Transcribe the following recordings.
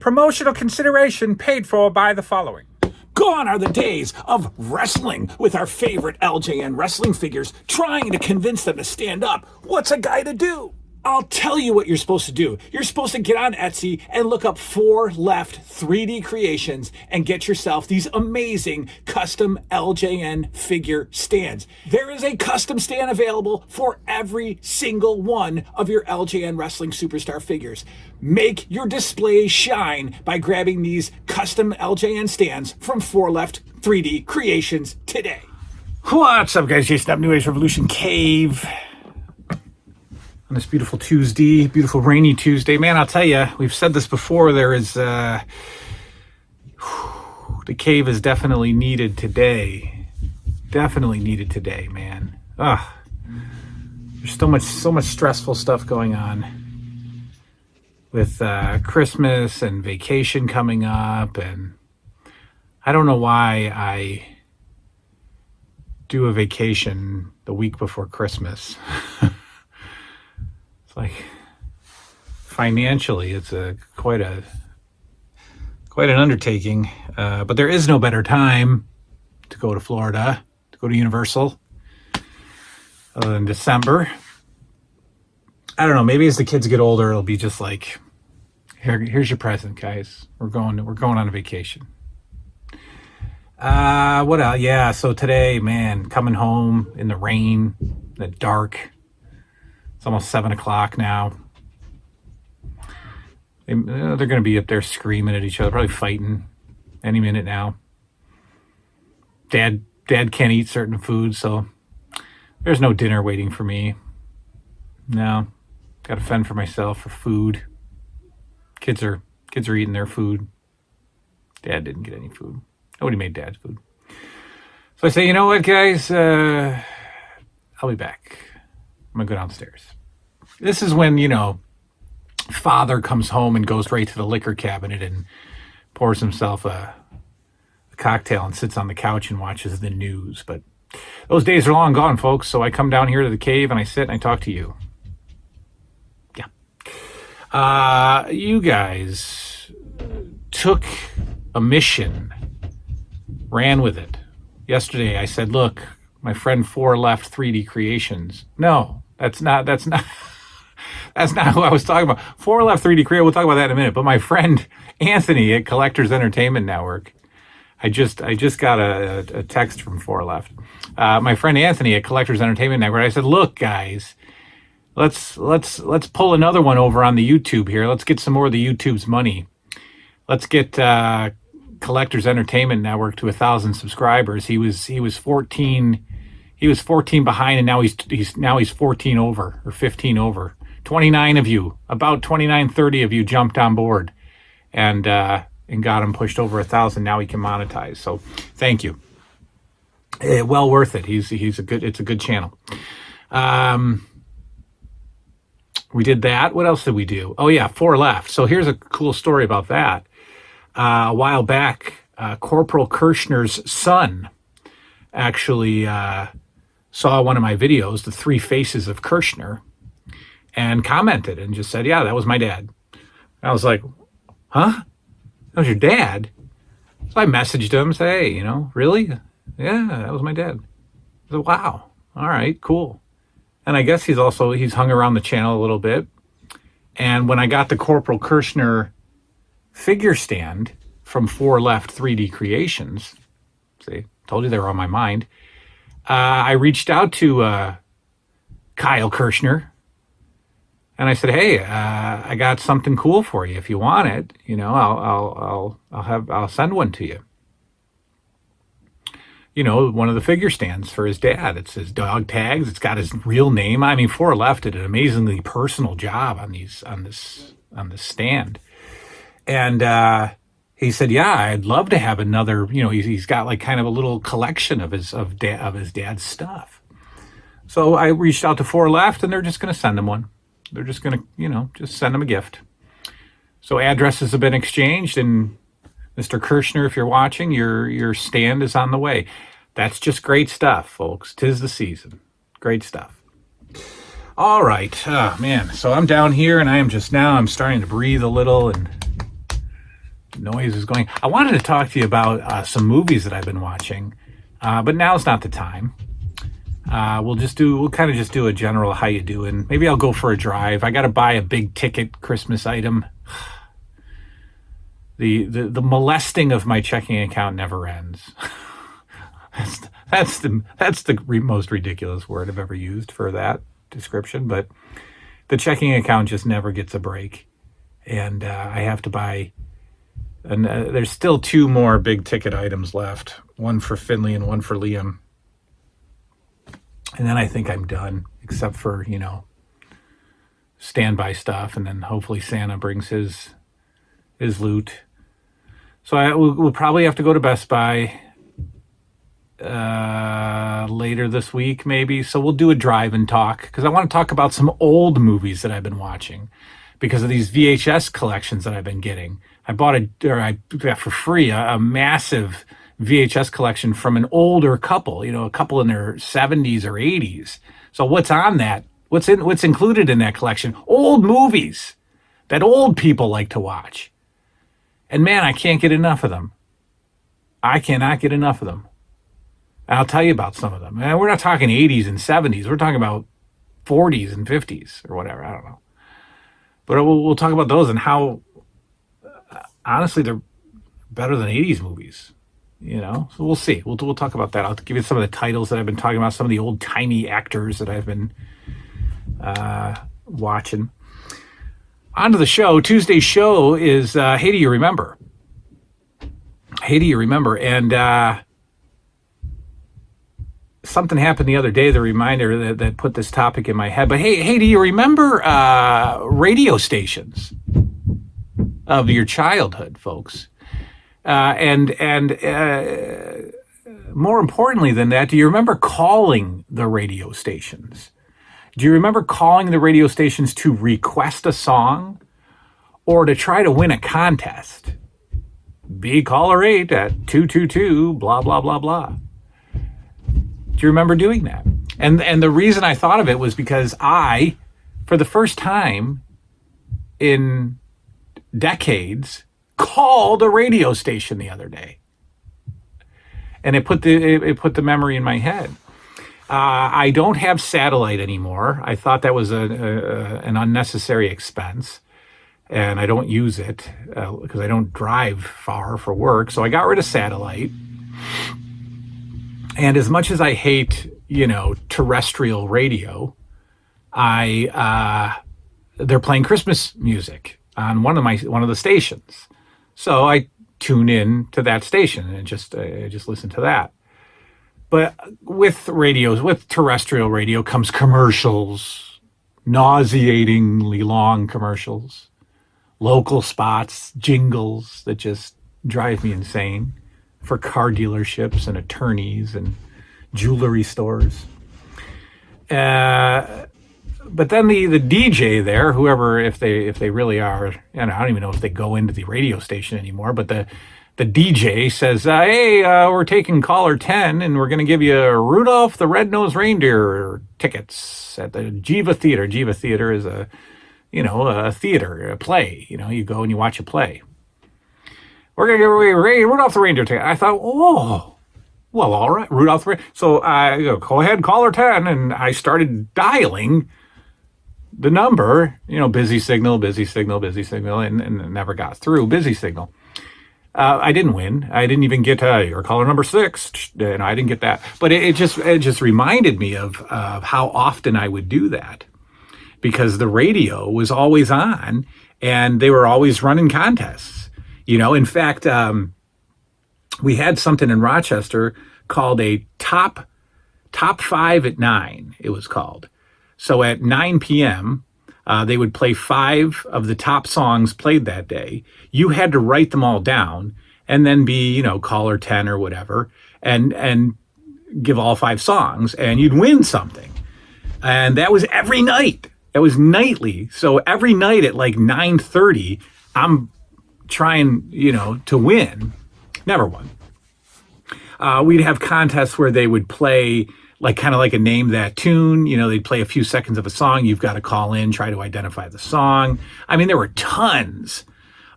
Promotional consideration paid for by the following. Gone are the days of wrestling with our favorite LJN wrestling figures, trying to convince them to stand up. What's a guy to do? I'll tell you what you're supposed to do. You're supposed to get on Etsy and look up 4 Left 3D Creations and get yourself these amazing custom LJN figure stands. There is a custom stand available for every single one of your LJN wrestling superstar figures. Make your display shine by grabbing these custom LJN stands from 4 Left 3D Creations today. What's up, guys? Jason up, New Age Revolution Cave. On this beautiful Tuesday, beautiful rainy Tuesday. Man, I'll tell you, we've said this before, there is, the cave is definitely needed today. Definitely needed today, man. There's so much stressful stuff going on with Christmas and vacation coming up, and I don't know why I do a vacation the week before Christmas. It's like financially, it's quite an undertaking. But there is no better time to go to Florida, to go to Universal, other than December. I don't know. Maybe as the kids get older, it'll be just like, here's your present, guys. We're going on a vacation. What else? Yeah. So today, man, coming home in the rain, the dark. It's almost 7 o'clock now. They're going to be up there screaming at each other, probably fighting any minute now. Dad can't eat certain foods, so there's no dinner waiting for me. No, got to fend for myself for food. Kids are eating their food. Dad didn't get any food. Nobody made Dad's food. So I say, you know what, guys? I'll be back. I'm going to go downstairs. This is when, father comes home and goes right to the liquor cabinet and pours himself a cocktail and sits on the couch and watches the news. But those days are long gone, folks. So I come down here to the cave and I sit and I talk to you. Yeah. You guys took a mission, ran with it. Yesterday I said, look, my friend 4 Left 3D Creations. No, that's not who I was talking about. 4 Left 3D Creations, we'll talk about that in a minute. But my friend Anthony at Collectors Entertainment Network, I just got a text from 4 Left. My friend Anthony at Collectors Entertainment Network, I said, look, guys, let's pull another one over on the YouTube here. Let's get some more of the YouTube's money. Let's get Collectors Entertainment Network to 1,000 subscribers. He was 14 behind, and now he's 14 over or 15 over. 29 of you, about 29, 30 of you jumped on board and got him pushed over 1,000. Now he can monetize. So thank you. Well worth it. It's a good channel. We did that. What else did we do? Oh yeah, 4 Left. So here's a cool story about that. A while back, Corporal Kirshner's son actually saw one of my videos, The 3 Faces of Kirshner, and commented and just said, yeah, that was my dad. I was like, huh? That was your dad? So I messaged him, say, hey, really? Yeah, that was my dad. I said, wow. All right, cool. And I guess he's hung around the channel a little bit. And when I got the Corporal Kirshner figure stand from 4 Left 3D Creations, see, told you they were on my mind, I reached out to Kyle Kirshner and I said, hey, I got something cool for you. If you want it, I'll send one to you. One of the figure stands for his dad. It's his dog tags. It's got his real name. I mean, 4 Left did an amazingly personal job on this stand. And he said, yeah, I'd love to have another, he's got like kind of a little collection of his dad's stuff. So I reached out to 4 Left and they're just going to send him one. They're just going to, just send him a gift. So addresses have been exchanged, and Mr. Kirshner, if you're watching, your stand is on the way. That's just great stuff, folks. 'Tis the season. Great stuff. All right. Oh, man. So I'm down here, and I'm starting to breathe a little, and noise is going. I wanted to talk to you about some movies that I've been watching, but now's not the time. We'll kind of just do a general how you doing. Maybe I'll go for a drive. I got to buy a big ticket Christmas item. The molesting of my checking account never ends. That's the most ridiculous word I've ever used for that description, but the checking account just never gets a break. And I have to buy, and there's still 2 more big ticket items left, one for Finley and one for Liam. And then I think I'm done, except for, standby stuff, and then hopefully Santa brings his loot. So we'll probably have to go to Best Buy later this week, maybe. So we'll do a drive and talk, because I want to talk about some old movies that I've been watching because of these VHS collections that I've been getting. I got for free a massive VHS collection from an older couple, a couple in their 70s or 80s. So what's on that? What's included in that collection? Old movies that old people like to watch. And man, I can't get enough of them. I cannot get enough of them. And I'll tell you about some of them. And we're not talking 80s and 70s. We're talking about 40s and 50s or whatever. I don't know. But we'll talk about those and how, honestly, they're better than 80s movies. So we'll see. We'll talk about that. I'll give you some of the titles that I've been talking about, some of the old-timey actors that I've been watching. On to the show. Tuesday's show is Hey, Do You Remember? Hey, Do You Remember? And something happened the other day, the reminder that put this topic in my head. But hey, do you remember radio stations of your childhood, folks? And more importantly than that, do you remember calling the radio stations? Do you remember calling the radio stations to request a song or to try to win a contest? Be caller 8 at 222, blah, blah, blah, blah. Do you remember doing that? And the reason I thought of it was because I, for the first time in decades, called a radio station the other day. And it put the memory in my head. I don't have satellite anymore. I thought that was an unnecessary expense, and I don't use it because I don't drive far for work. So I got rid of satellite. And as much as I hate, terrestrial radio, they're playing Christmas music on one of the stations. So I tune in to that station and just listen to that. But with terrestrial radio comes commercials, nauseatingly long commercials, local spots, jingles that just drive me insane for car dealerships and attorneys and jewelry stores. But then the DJ there, whoever, if they really are, I don't even know if they go into the radio station anymore, but the DJ says, hey, we're taking caller 10 and we're going to give you Rudolph the Red-Nosed Reindeer tickets at the Jiva Theater. Jiva Theater is a theater, a play. You go and you watch a play. We're going to give away Rudolph the Reindeer ticket. I thought, oh, well, all right, Rudolph the Reindeer. So I go ahead, caller 10. And I started dialing the number, busy signal, and it never got through. Busy signal. I didn't win. I didn't even get your caller number 6. And I didn't get that. But it just reminded me of how often I would do that, because the radio was always on and they were always running contests. In fact, we had something in Rochester called a top 5 at 9, it was called. So at 9 p.m., they would play 5 of the top songs played that day. You had to write them all down and then be, caller 10 or whatever, and give all 5 songs, and you'd win something. And that was every night. It was nightly. So every night at like 9:30, I'm trying, to win. Never won. We'd have contests where they would play kind of like a name that tune. They'd play a few seconds of a song. You've got to call in, try to identify the song. I mean, there were tons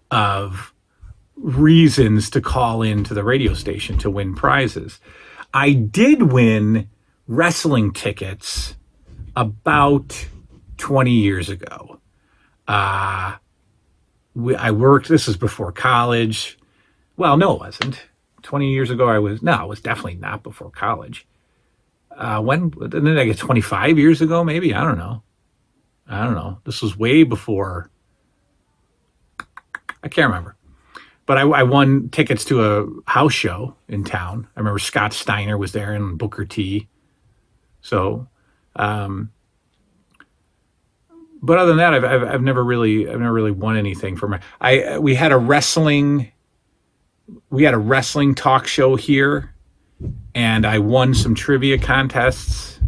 of reasons to call into the radio station to win prizes. I did win wrestling tickets about 20 years ago. I worked, this was before college. Well, no, it wasn't. 20 years ago, it was definitely not before college. Then I guess 25 years ago, maybe? I don't know. This was way before. I can't remember. But I won tickets to a house show in town. I remember Scott Steiner was there and Booker T. So, but other than that, I've never really won anything from it. We had a wrestling talk show here, and I won some trivia contests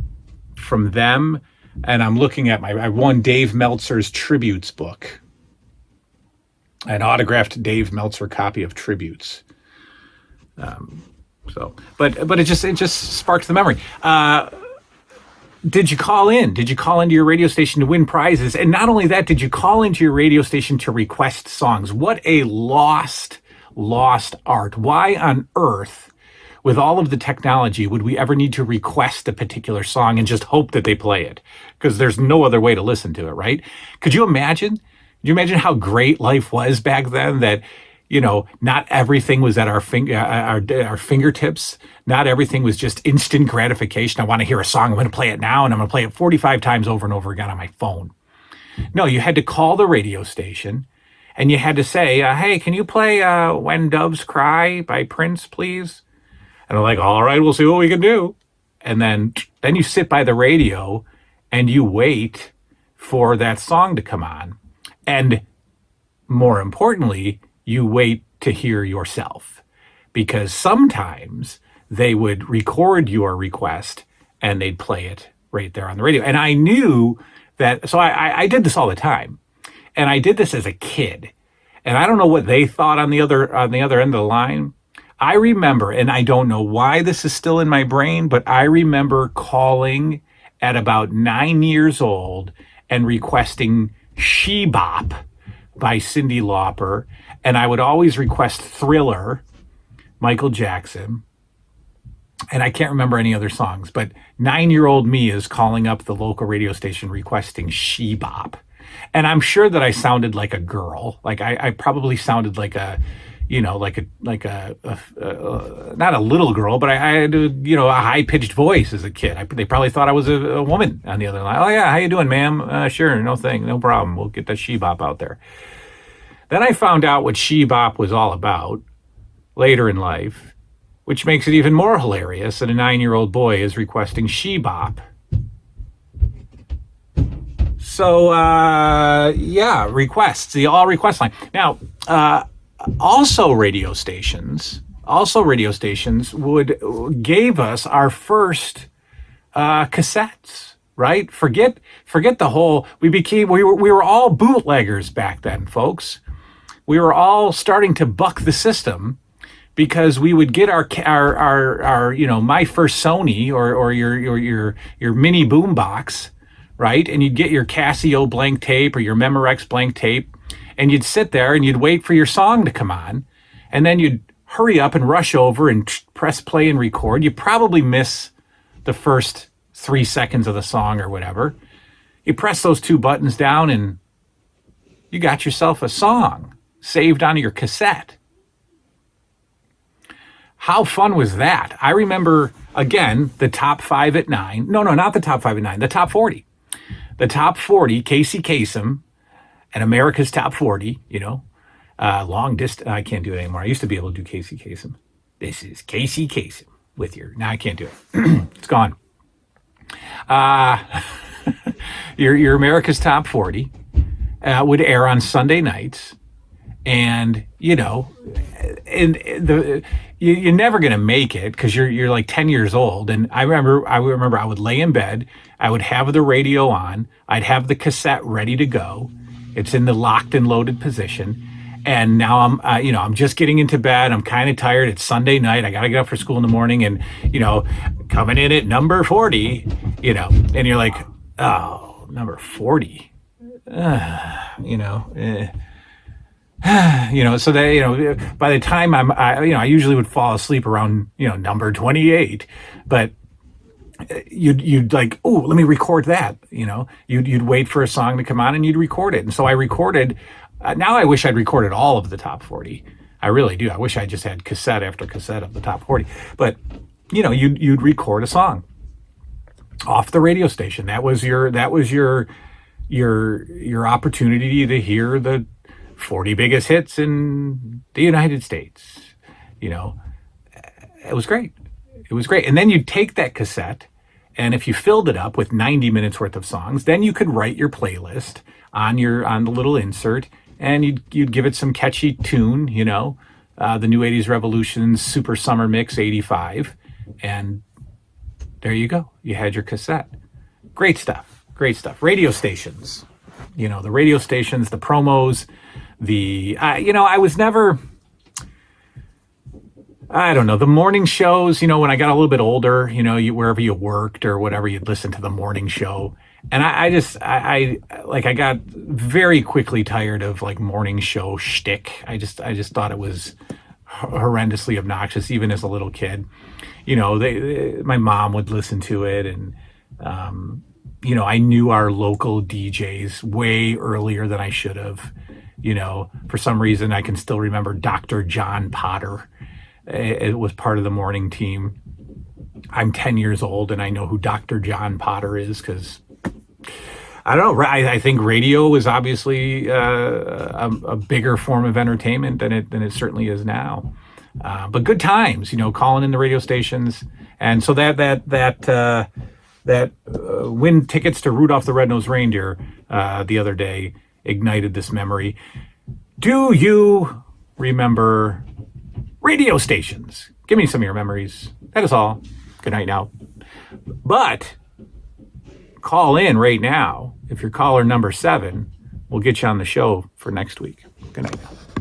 from them. And I'm looking at I won Dave Meltzer's Tributes book. An autographed Dave Meltzer copy of Tributes. But it just sparked the memory. Did you call in? Did you call into your radio station to win prizes? And not only that, did you call into your radio station to request songs? What a lost art. Why on earth, with all of the technology, would we ever need to request a particular song and just hope that they play it? Because there's no other way to listen to it, right? Could you imagine? Do you imagine how great life was back then, that, not everything was at our fingertips. Not everything was just instant gratification. I want to hear a song. I'm going to play it now, and I'm going to play it 45 times over and over again on my phone. No, you had to call the radio station, and you had to say, hey, can you play When Doves Cry by Prince, please? And I'm like, all right, we'll see what we can do. And then you sit by the radio, and you wait for that song to come on. And more importantly, you wait to hear yourself, because sometimes they would record your request and they'd play it right there on the radio. And I knew that, so I did this all the time, and I did this as a kid. And I don't know what they thought on the other end of the line. I remember, and I don't know why this is still in my brain, but I remember calling at about 9 years old and requesting She Bop by Cyndi Lauper, and I would always request Thriller, Michael Jackson, and I can't remember any other songs, but 9-year-old me is calling up the local radio station requesting She Bop. And I'm sure that I sounded like a girl. Like I probably sounded like a, not a little girl, but I had a high-pitched voice as a kid. They probably thought I was a woman on the other line. Oh yeah, how you doing, ma'am? Sure, no problem. We'll get that She Bop out there. Then I found out what She Bop was all about later in life, which makes it even more hilarious that a 9-year-old boy is requesting She Bop. So requests, the all request line. Now, Also radio stations gave us our first cassettes, right? Forget the whole, we were all bootleggers back then, folks. We were all starting to buck the system, because we would get our my first Sony or your mini boombox, right? And you'd get your Casio blank tape or your Memorex blank tape, and you'd sit there and you'd wait for your song to come on, and then you'd hurry up and rush over and press play and record. You probably miss the first 3 seconds of the song or whatever. You press those 2 buttons down and you got yourself a song saved onto your cassette. How fun was that? I remember, again, the top 5 at 9. No, not the top 5 at 9, the top 40. The top 40, Casey Kasem, and America's Top 40, long distance. I can't do it anymore. I used to be able to do Casey Kasem. This is Casey Kasem with your, now I can't do it. It's gone. Your America's Top 40 would air on Sunday nights. And, you're never going to make it because you're like 10 years old. And I remember I would lay in bed. I would have the radio on. I'd have the cassette ready to go. It's in the locked and loaded position. And now I'm just getting into bed. I'm kind of tired. It's Sunday night. I got to get up for school in the morning, and, coming in at number 40, and you're like, oh, number 40, So that, by the time I usually would fall asleep around, number 28, but you'd like, oh, let me record that. You'd wait for a song to come on and you'd record it. And so I recorded. Now I wish I'd recorded all of the top 40. I really do. I wish I just had cassette after cassette of the top 40. But you'd record a song off the radio station. That was your opportunity to hear the 40 biggest hits in the United States. It was great. It was great. And then you'd take that cassette, and if you filled it up with 90 minutes worth of songs, then you could write your playlist on the little insert, and you'd give it some catchy tune, the New 80s Revolution's Super Summer Mix 85, and there you go. You had your cassette. Great stuff. Great stuff. Radio stations, the radio stations, the promos, I was never, I don't know, the morning shows, when I got a little bit older, wherever you worked or whatever, you'd listen to the morning show. And I got very quickly tired of like morning show shtick. I just thought it was horrendously obnoxious, even as a little kid. My mom would listen to it, and, I knew our local DJs way earlier than I should have. For some reason, I can still remember Dr. John Potter. It was part of the morning team. I'm 10 years old, and I know who Dr. John Potter is because, I don't know, I think radio was obviously a bigger form of entertainment than it certainly is now. But good times, calling in the radio stations. And so that win tickets to Rudolph the Red-Nosed Reindeer the other day ignited this memory. Do you remember radio stations? Give me some of your memories. That is all. Good night now. But call in right now. If you're caller number 7, we'll get you on the show for next week. Good night now.